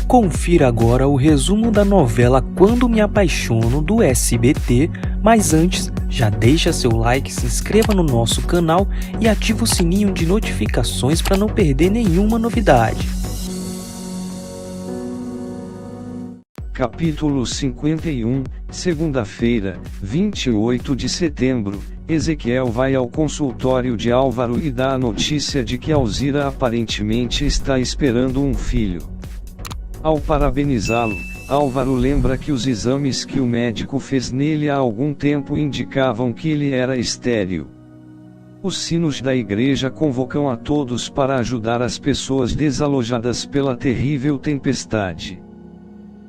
Confira agora o resumo da novela Quando Me Apaixono do SBT, mas antes, já deixa seu like, se inscreva no nosso canal e ativa o sininho de notificações para não perder nenhuma novidade. Capítulo 51, segunda-feira, 28 de setembro, Ezequiel vai ao consultório de Álvaro e dá a notícia de que Alzira aparentemente está esperando um filho. Ao parabenizá-lo, Álvaro lembra que os exames que o médico fez nele há algum tempo indicavam que ele era estéril. Os sinos da igreja convocam a todos para ajudar as pessoas desalojadas pela terrível tempestade.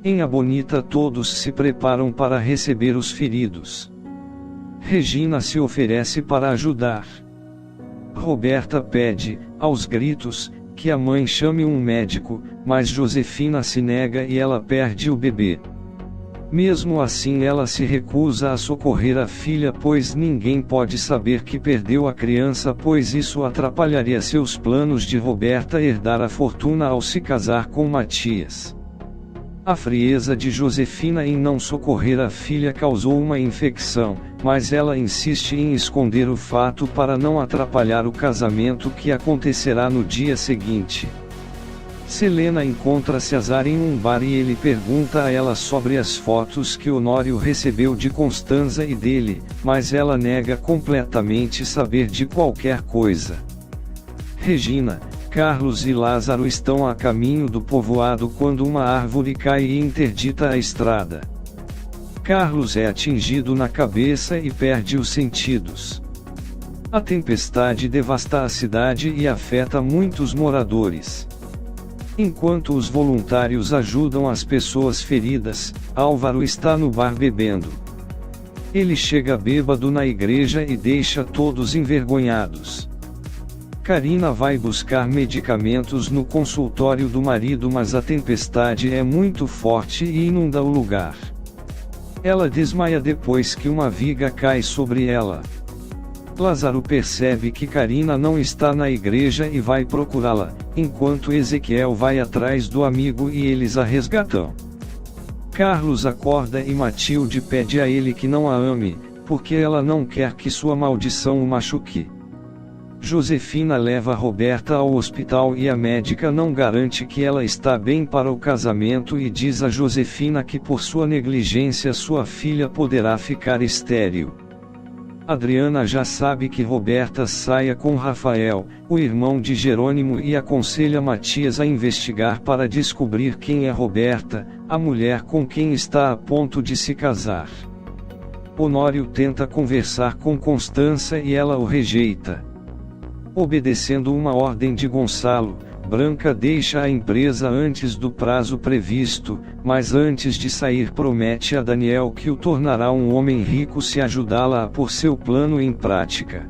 Em Abonita todos se preparam para receber os feridos. Regina se oferece para ajudar. Roberta pede, aos gritos, que a mãe chame um médico, mas Josefina se nega e ela perde o bebê. Mesmo assim ela se recusa a socorrer a filha, pois ninguém pode saber que perdeu a criança, pois isso atrapalharia seus planos de Roberta herdar a fortuna ao se casar com Matias. A frieza de Josefina em não socorrer a filha causou uma infecção, mas ela insiste em esconder o fato para não atrapalhar o casamento que acontecerá no dia seguinte. Selena encontra Cesar em um bar e ele pergunta a ela sobre as fotos que Honório recebeu de Constanza e dele, mas ela nega completamente saber de qualquer coisa. Regina, Carlos e Lázaro estão a caminho do povoado quando uma árvore cai e interdita a estrada. Carlos é atingido na cabeça e perde os sentidos. A tempestade devasta a cidade e afeta muitos moradores. Enquanto os voluntários ajudam as pessoas feridas, Álvaro está no bar bebendo. Ele chega bêbado na igreja e deixa todos envergonhados. Karina vai buscar medicamentos no consultório do marido, mas a tempestade é muito forte e inunda o lugar. Ela desmaia depois que uma viga cai sobre ela. Lázaro percebe que Karina não está na igreja e vai procurá-la, enquanto Ezequiel vai atrás do amigo e eles a resgatam. Carlos acorda e Matilde pede a ele que não a ame, porque ela não quer que sua maldição o machuque. Josefina leva Roberta ao hospital e a médica não garante que ela está bem para o casamento e diz a Josefina que por sua negligência sua filha poderá ficar estéril. Adriana já sabe que Roberta saia com Rafael, o irmão de Jerônimo, e aconselha Matias a investigar para descobrir quem é Roberta, a mulher com quem está a ponto de se casar. Honório tenta conversar com Constança e ela o rejeita. Obedecendo uma ordem de Gonçalo, Branca deixa a empresa antes do prazo previsto, mas antes de sair promete a Daniel que o tornará um homem rico se ajudá-la a pôr seu plano em prática.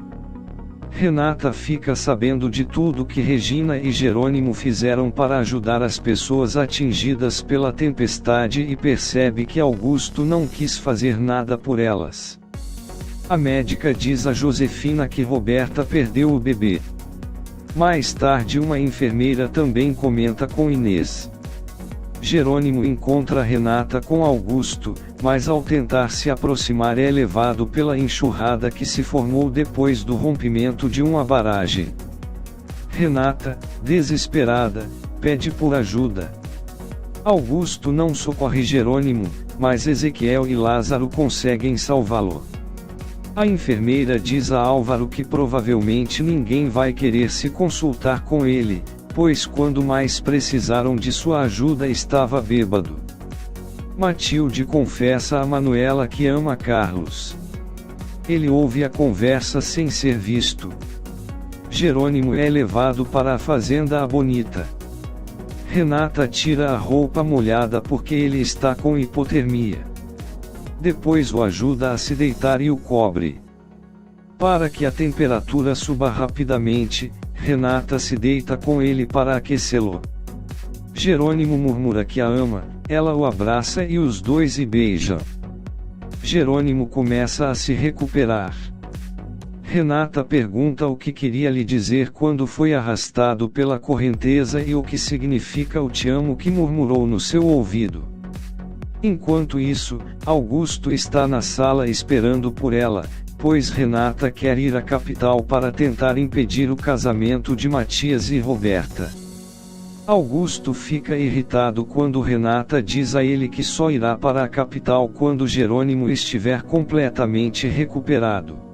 Renata fica sabendo de tudo que Regina e Jerônimo fizeram para ajudar as pessoas atingidas pela tempestade e percebe que Augusto não quis fazer nada por elas. A médica diz a Josefina que Roberta perdeu o bebê. Mais tarde uma enfermeira também comenta com Inês. Jerônimo encontra Renata com Augusto, mas ao tentar se aproximar é levado pela enxurrada que se formou depois do rompimento de uma barragem. Renata, desesperada, pede por ajuda. Augusto não socorre Jerônimo, mas Ezequiel e Lázaro conseguem salvá-lo. A enfermeira diz a Álvaro que provavelmente ninguém vai querer se consultar com ele, pois quando mais precisaram de sua ajuda estava bêbado. Matilde confessa a Manuela que ama Carlos. Ele ouve a conversa sem ser visto. Jerônimo é levado para a fazenda Abonita. Renata tira a roupa molhada porque ele está com hipotermia. Depois o ajuda a se deitar e o cobre. Para que a temperatura suba rapidamente, Renata se deita com ele para aquecê-lo. Jerônimo murmura que a ama, ela o abraça e os dois beijam. Jerônimo começa a se recuperar. Renata pergunta o que queria lhe dizer quando foi arrastado pela correnteza e o que significa o te amo que murmurou no seu ouvido. Enquanto isso, Augusto está na sala esperando por ela, pois Renata quer ir à capital para tentar impedir o casamento de Matias e Roberta. Augusto fica irritado quando Renata diz a ele que só irá para a capital quando Jerônimo estiver completamente recuperado.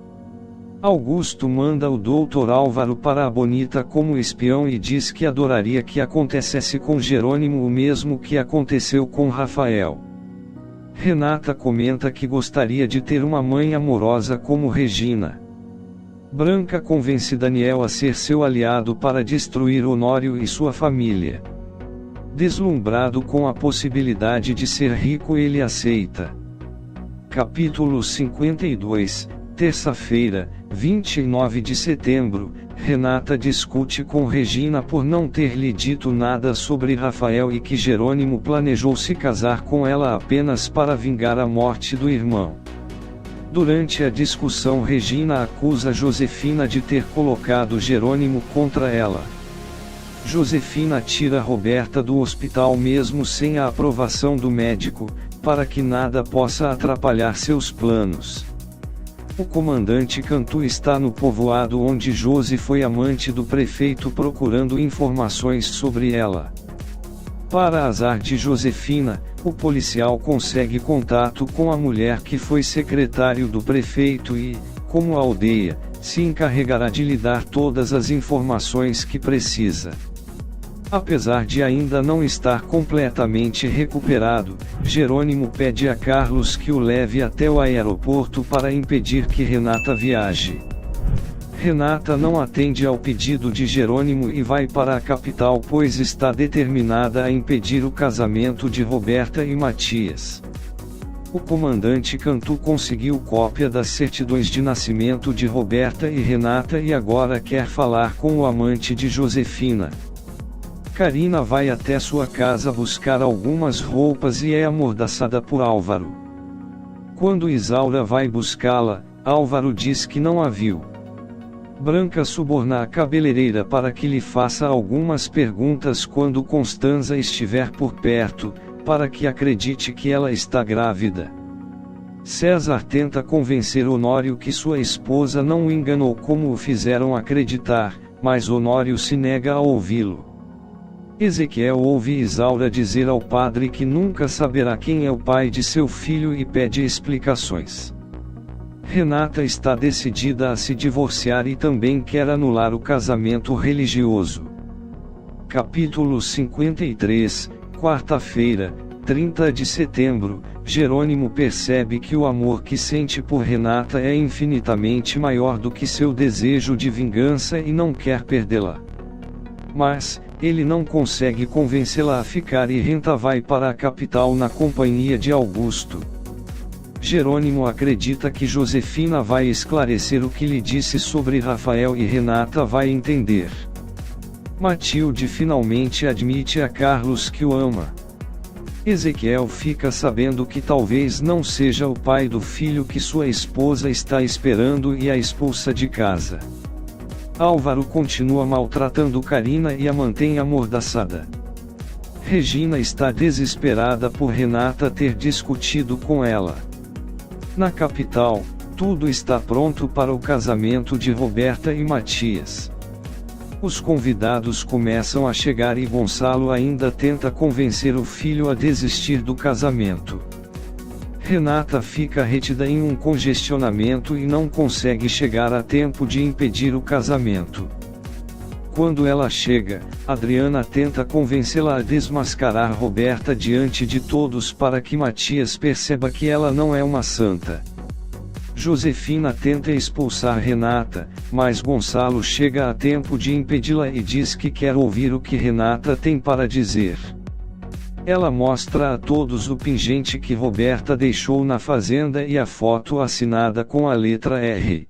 Augusto manda o Dr. Álvaro para a Bonita como espião e diz que adoraria que acontecesse com Jerônimo o mesmo que aconteceu com Rafael. Renata comenta que gostaria de ter uma mãe amorosa como Regina. Branca convence Daniel a ser seu aliado para destruir Honório e sua família. Deslumbrado com a possibilidade de ser rico, ele aceita. Capítulo 52, terça-feira, 29 de setembro, Renata discute com Regina por não ter lhe dito nada sobre Rafael e que Jerônimo planejou se casar com ela apenas para vingar a morte do irmão. Durante a discussão, Regina acusa Josefina de ter colocado Jerônimo contra ela. Josefina tira Roberta do hospital mesmo sem a aprovação do médico, para que nada possa atrapalhar seus planos. O comandante Cantu está no povoado onde Josi foi amante do prefeito procurando informações sobre ela. Para azar de Josefina, o policial consegue contato com a mulher que foi secretário do prefeito e, como a aldeia, se encarregará de lhe dar todas as informações que precisa. Apesar de ainda não estar completamente recuperado, Jerônimo pede a Carlos que o leve até o aeroporto para impedir que Renata viaje. Renata não atende ao pedido de Jerônimo e vai para a capital pois está determinada a impedir o casamento de Roberta e Matias. O comandante Cantu conseguiu cópia das certidões de nascimento de Roberta e Renata e agora quer falar com o amante de Josefina. Karina vai até sua casa buscar algumas roupas e é amordaçada por Álvaro. Quando Isaura vai buscá-la, Álvaro diz que não a viu. Branca suborna a cabeleireira para que lhe faça algumas perguntas quando Constanza estiver por perto, para que acredite que ela está grávida. César tenta convencer Honório que sua esposa não o enganou como o fizeram acreditar, mas Honório se nega a ouvi-lo. Ezequiel ouve Isaura dizer ao padre que nunca saberá quem é o pai de seu filho e pede explicações. Renata está decidida a se divorciar e também quer anular o casamento religioso. Capítulo 53, quarta-feira, 30 de setembro, Jerônimo percebe que o amor que sente por Renata é infinitamente maior do que seu desejo de vingança e não quer perdê-la. Mas, ele não consegue convencê-la a ficar e Renta vai para a capital na companhia de Augusto. Jerônimo acredita que Josefina vai esclarecer o que lhe disse sobre Rafael e Renata vai entender. Matilde finalmente admite a Carlos que o ama. Ezequiel fica sabendo que talvez não seja o pai do filho que sua esposa está esperando e a expulsa de casa. Álvaro continua maltratando Karina e a mantém amordaçada. Regina está desesperada por Renata ter discutido com ela. Na capital, tudo está pronto para o casamento de Roberta e Matias. Os convidados começam a chegar e Gonçalo ainda tenta convencer o filho a desistir do casamento. Renata fica retida em um congestionamento e não consegue chegar a tempo de impedir o casamento. Quando ela chega, Adriana tenta convencê-la a desmascarar Roberta diante de todos para que Matias perceba que ela não é uma santa. Josefina tenta expulsar Renata, mas Gonçalo chega a tempo de impedi-la e diz que quer ouvir o que Renata tem para dizer. Ela mostra a todos o pingente que Roberta deixou na fazenda e a foto assinada com a letra R.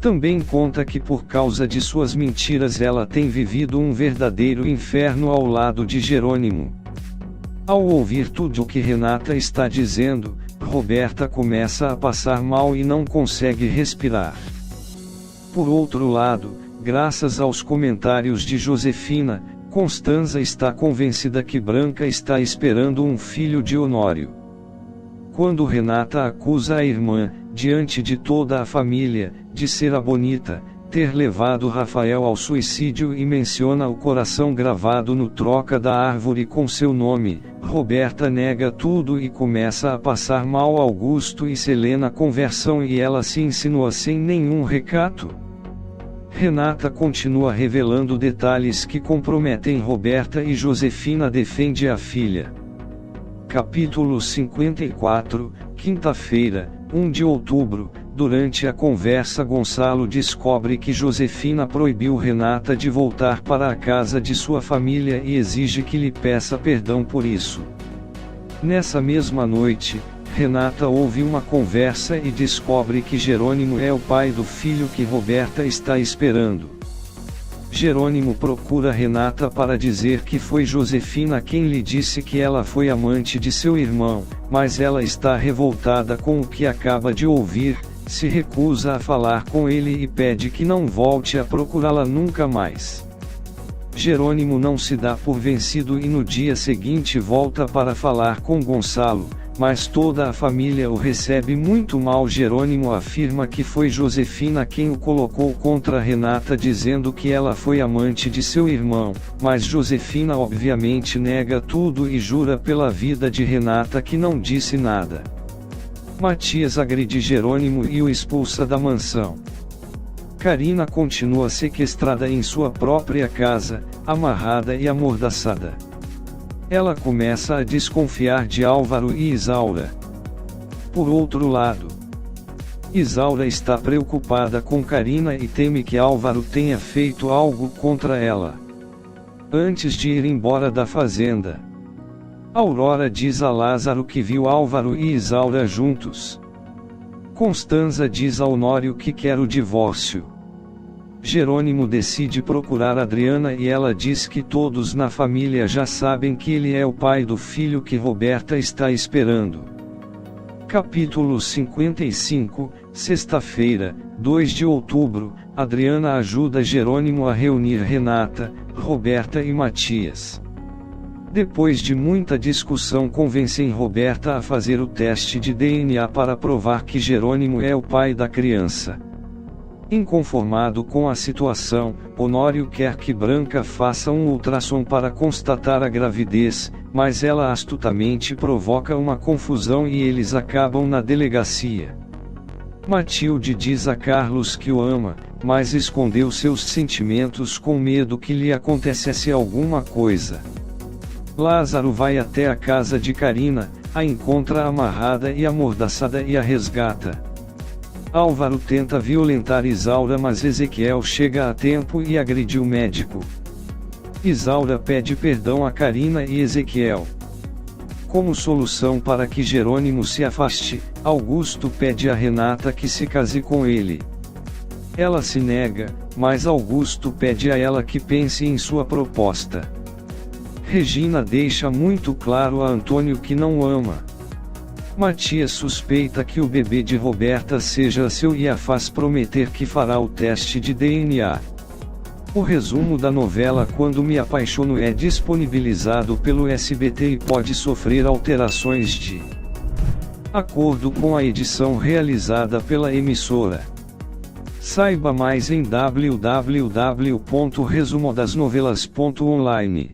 Também conta que por causa de suas mentiras ela tem vivido um verdadeiro inferno ao lado de Jerônimo. Ao ouvir tudo o que Renata está dizendo, Roberta começa a passar mal e não consegue respirar. Por outro lado, graças aos comentários de Josefina, Constanza está convencida que Branca está esperando um filho de Honório. Quando Renata acusa a irmã, diante de toda a família, de ser a bonita, ter levado Rafael ao suicídio e menciona o coração gravado no troca da árvore com seu nome, Roberta nega tudo e começa a passar mal. Augusto e Selena conversam e ela se insinua sem nenhum recato. Renata continua revelando detalhes que comprometem Roberta e Josefina defende a filha. Capítulo 54, quinta-feira, 1 de outubro. Durante a conversa, Gonçalo descobre que Josefina proibiu Renata de voltar para a casa de sua família e exige que lhe peça perdão por isso. Nessa mesma noite, Renata ouve uma conversa e descobre que Jerônimo é o pai do filho que Roberta está esperando. Jerônimo procura Renata para dizer que foi Josefina quem lhe disse que ela foi amante de seu irmão, mas ela está revoltada com o que acaba de ouvir, se recusa a falar com ele e pede que não volte a procurá-la nunca mais. Jerônimo não se dá por vencido e no dia seguinte volta para falar com Gonçalo, mas toda a família o recebe muito mal. Jerônimo afirma que foi Josefina quem o colocou contra Renata dizendo que ela foi amante de seu irmão, mas Josefina obviamente nega tudo e jura pela vida de Renata que não disse nada. Matias agride Jerônimo e o expulsa da mansão. Karina continua sequestrada em sua própria casa, amarrada e amordaçada. Ela começa a desconfiar de Álvaro e Isaura. Por outro lado, Isaura está preocupada com Karina e teme que Álvaro tenha feito algo contra ela. Antes de ir embora da fazenda, Aurora diz a Lázaro que viu Álvaro e Isaura juntos. Constanza diz a Honório que quer o divórcio. Jerônimo decide procurar Adriana e ela diz que todos na família já sabem que ele é o pai do filho que Roberta está esperando. Capítulo 55, sexta-feira, 2 de outubro, Adriana ajuda Jerônimo a reunir Renata, Roberta e Matias. Depois de muita discussão, convencem Roberta a fazer o teste de DNA para provar que Jerônimo é o pai da criança. Inconformado com a situação, Honório quer que Branca faça um ultrassom para constatar a gravidez, mas ela astutamente provoca uma confusão e eles acabam na delegacia. Matilde diz a Carlos que o ama, mas escondeu seus sentimentos com medo que lhe acontecesse alguma coisa. Lázaro vai até a casa de Karina, a encontra amarrada e amordaçada e a resgata. Álvaro tenta violentar Isaura, mas Ezequiel chega a tempo e agride o médico. Isaura pede perdão a Karina e Ezequiel. Como solução para que Jerônimo se afaste, Augusto pede a Renata que se case com ele. Ela se nega, mas Augusto pede a ela que pense em sua proposta. Regina deixa muito claro a Antônio que não o ama. Matias suspeita que o bebê de Roberta seja seu e a faz prometer que fará o teste de DNA. O resumo da novela Quando Me Apaixono é disponibilizado pelo SBT e pode sofrer alterações de acordo com a edição realizada pela emissora. Saiba mais em www.resumodasnovelas.online.